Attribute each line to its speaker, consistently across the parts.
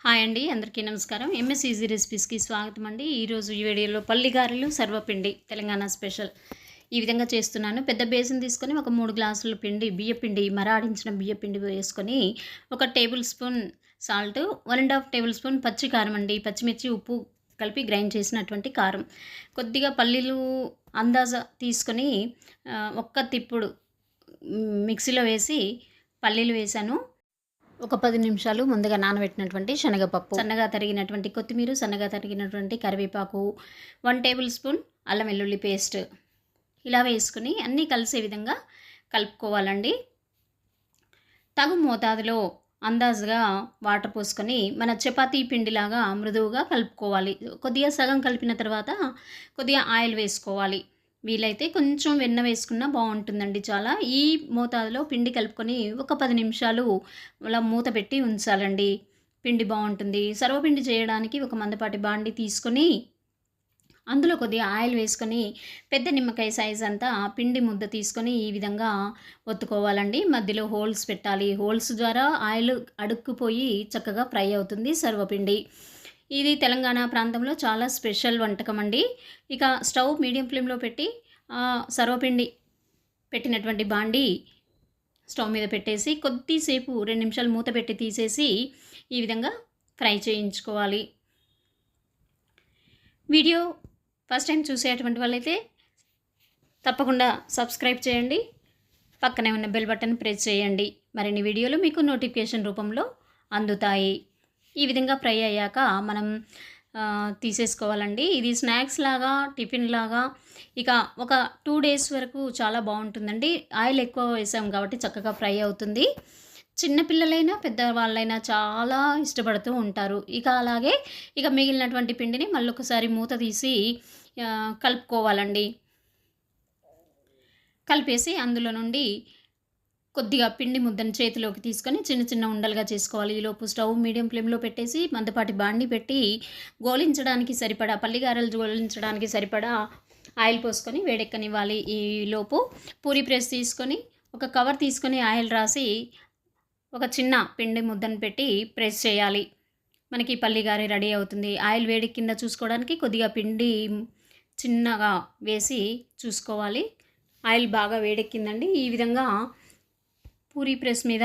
Speaker 1: Hi అండి, అందరికీ నమస్కారం. ఎంఎస్ ఈజీ రెసిపీస్కి స్వాగతం అండి. ఈరోజు ఈ వీడియోలో పల్లి గారెలు సర్వపిండి తెలంగాణ స్పెషల్ ఈ విధంగా చేస్తున్నాను. పెద్ద బేసిన్ తీసుకొని ఒక 3 గ్లాసుల పిండి బియ్యపిండి మరాడించిన బియ్యపిండి వేసుకొని 1 table spoon salt, 1½ table spoon పచ్చి కారం అండి, పచ్చిమిర్చి ఉప్పు కలిపి గ్రైండ్ చేసినటువంటి కారం, కొద్దిగా పల్లీలు అందాజ తీసుకొని ఒక్క తిప్పుడు మిక్సీలో వేసి పల్లీలు వేసాను. ఒక 10 నిమిషాలు ముందుగా నానబెట్టినటువంటి శనగపప్పు, సన్నగా తరిగినటువంటి కొత్తిమీర, సన్నగా తరిగినటువంటి కరివేపాకు, 1 టేబుల్ స్పూన్ అల్లం వెల్లుల్లి పేస్ట్ ఇలా వేసుకుని అన్నీ కలిసే విధంగా కలుపుకోవాలండి. తగు మోతాదులో అందాజుగా వాటర్ పోసుకొని మన చపాతీ పిండిలాగా మృదువుగా కలుపుకోవాలి. కొద్దిగా సగం కలిపిన తర్వాత కొద్దిగా ఆయిల్ వేసుకోవాలి. వీలైతే కొంచెం వెన్న వేసుకున్నా బాగుంటుందండి. చాలా ఈ మోతాదులో పిండి కలుపుకొని ఒక 10 నిమిషాలు అలా మూత పెట్టి ఉంచాలండి. పిండి బాగుంటుంది. సర్వపిండి చేయడానికి ఒక మందపాటి బాండి తీసుకొని అందులో కొద్దిగా ఆయిల్ వేసుకొని పెద్ద నిమ్మకాయ సైజ్ అంతా పిండి ముద్ద తీసుకొని ఈ విధంగా ఒత్తుకోవాలండి. మధ్యలో హోల్స్ పెట్టాలి. హోల్స్ ద్వారా ఆయిల్ అడుక్కుపోయి చక్కగా ఫ్రై అవుతుంది సర్వపిండి. ఇది తెలంగాణ ప్రాంతంలో చాలా స్పెషల్ వంటకం అండి. ఇక స్టవ్ మీడియం ఫ్లేమ్లో పెట్టి సర్వపిండి పెట్టినటువంటి బాండి స్టవ్ మీద పెట్టేసి కొద్దిసేపు 2 నిమిషాలు మూత పెట్టి తీసేసి ఈ విధంగా ఫ్రై చేయించుకోవాలి. వీడియో ఫస్ట్ టైం చూసేటువంటి వాళ్ళైతే తప్పకుండా సబ్స్క్రైబ్ చేయండి. పక్కనే ఉన్న బెల్ బటన్ ప్రెస్ చేయండి. మరిన్ని వీడియోలు మీకు నోటిఫికేషన్ రూపంలో అందుతాయి. ఈ విధంగా ఫ్రై అయ్యాక మనం తీసేసుకోవాలండి. ఇది స్నాక్స్ లాగా, టిఫిన్ లాగా ఇక ఒక 2 డేస్ వరకు చాలా బాగుంటుందండి. ఆయిల్ ఎక్కువ వేసాం కాబట్టి చక్కగా ఫ్రై అవుతుంది. చిన్నపిల్లలైనా పెద్దవాళ్ళైనా చాలా ఇష్టపడుతూ ఉంటారు. అలాగే మిగిలినటువంటి పిండిని మళ్ళీ ఒకసారి మూత తీసి కలుపుకోవాలండి. కలిపేసి అందులో నుండి కొద్దిగా పిండి ముద్దను చేతిలోకి తీసుకొని చిన్న చిన్న ఉండలుగా చేసుకోవాలి. ఈలోపు స్టవ్ మీడియం ఫ్లేమ్లో పెట్టేసి మందపాటి బాండి పెట్టి గోలించడానికి సరిపడా పల్లిగారెలు గోలించడానికి సరిపడా ఆయిల్ పోసుకొని వేడెక్కనివ్వాలి. ఈలోపు పూరీ ప్రెస్ తీసుకొని ఒక కవర్ తీసుకొని ఆయిల్ రాసి ఒక చిన్న పిండి ముద్దను పెట్టి ప్రెస్ చేయాలి. మనకి పల్లిగారె రెడీ అవుతుంది. ఆయిల్ వేడి కింద చూసుకోవడానికి కొద్దిగా పిండి చిన్నగా వేసి చూసుకోవాలి. ఆయిల్ బాగా వేడెక్కిందండి. ఈ విధంగా పూరీ ప్రెస్ మీద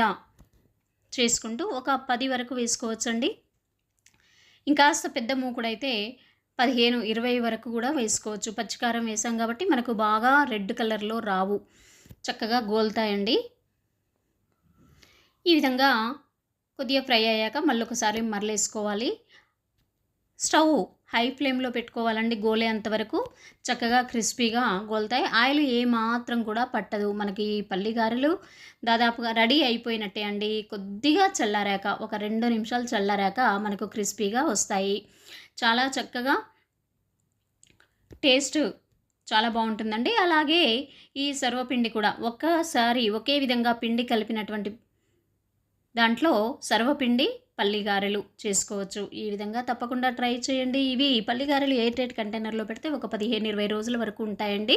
Speaker 1: చేసుకుంటూ ఒక 10 వరకు వేసుకోవచ్చండి. ఇంకాస్త పెద్ద మూకుడైతే 15, 20 వరకు కూడా వేసుకోవచ్చు. పచ్చికారం వేసాం కాబట్టి మనకు బాగా రెడ్ కలర్లో రావు, చక్కగా గోల్తాయండి. ఈ విధంగా కొద్దిగా ఫ్రై అయ్యాక మళ్ళీ ఒకసారి మరలేసుకోవాలి. స్టవ్ హై ఫ్లేమ్లో పెట్టుకోవాలండి. గోలే అంతవరకు చక్కగా క్రిస్పీగా గోలుతాయి. ఆయిల్ ఏమాత్రం కూడా పట్టదు. మనకి పల్లి గారెలు దాదాపుగా రెడీ అయిపోయినట్టే అండి. కొద్దిగా చల్లారాక ఒక 2 నిమిషాలు చల్లారాక మనకు క్రిస్పీగా వస్తాయి. చాలా చక్కగా టేస్ట్ చాలా బాగుంటుందండి. అలాగే ఈ సర్వపిండి కూడా ఒక్కసారి ఒకే విధంగా పిండి కలిపినటువంటి దాంట్లో సర్వపిండి పల్లిగారెలు చేసుకోవచ్చు. ఈ విధంగా తప్పకుండా ట్రై చేయండి. ఇవి పల్లిగారెలు ఎయిర్ టైట్ కంటైనర్లో పెడితే ఒక 15, 20 రోజుల వరకు ఉంటాయండి.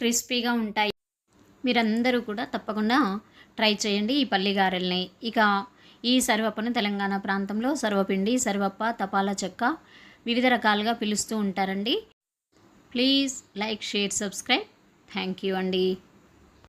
Speaker 1: క్రిస్పీగా ఉంటాయి. మీరందరూ కూడా తప్పకుండా ట్రై చేయండి ఈ పల్లిగారెల్ని. ఈ సర్వప్పను తెలంగాణ ప్రాంతంలో సర్వపిండి, సర్వప్ప, తపాలా చెక్క వివిధ రకాలుగా పిలుస్తూ ఉంటారండి. Please like, share, subscribe. Thank you అండి.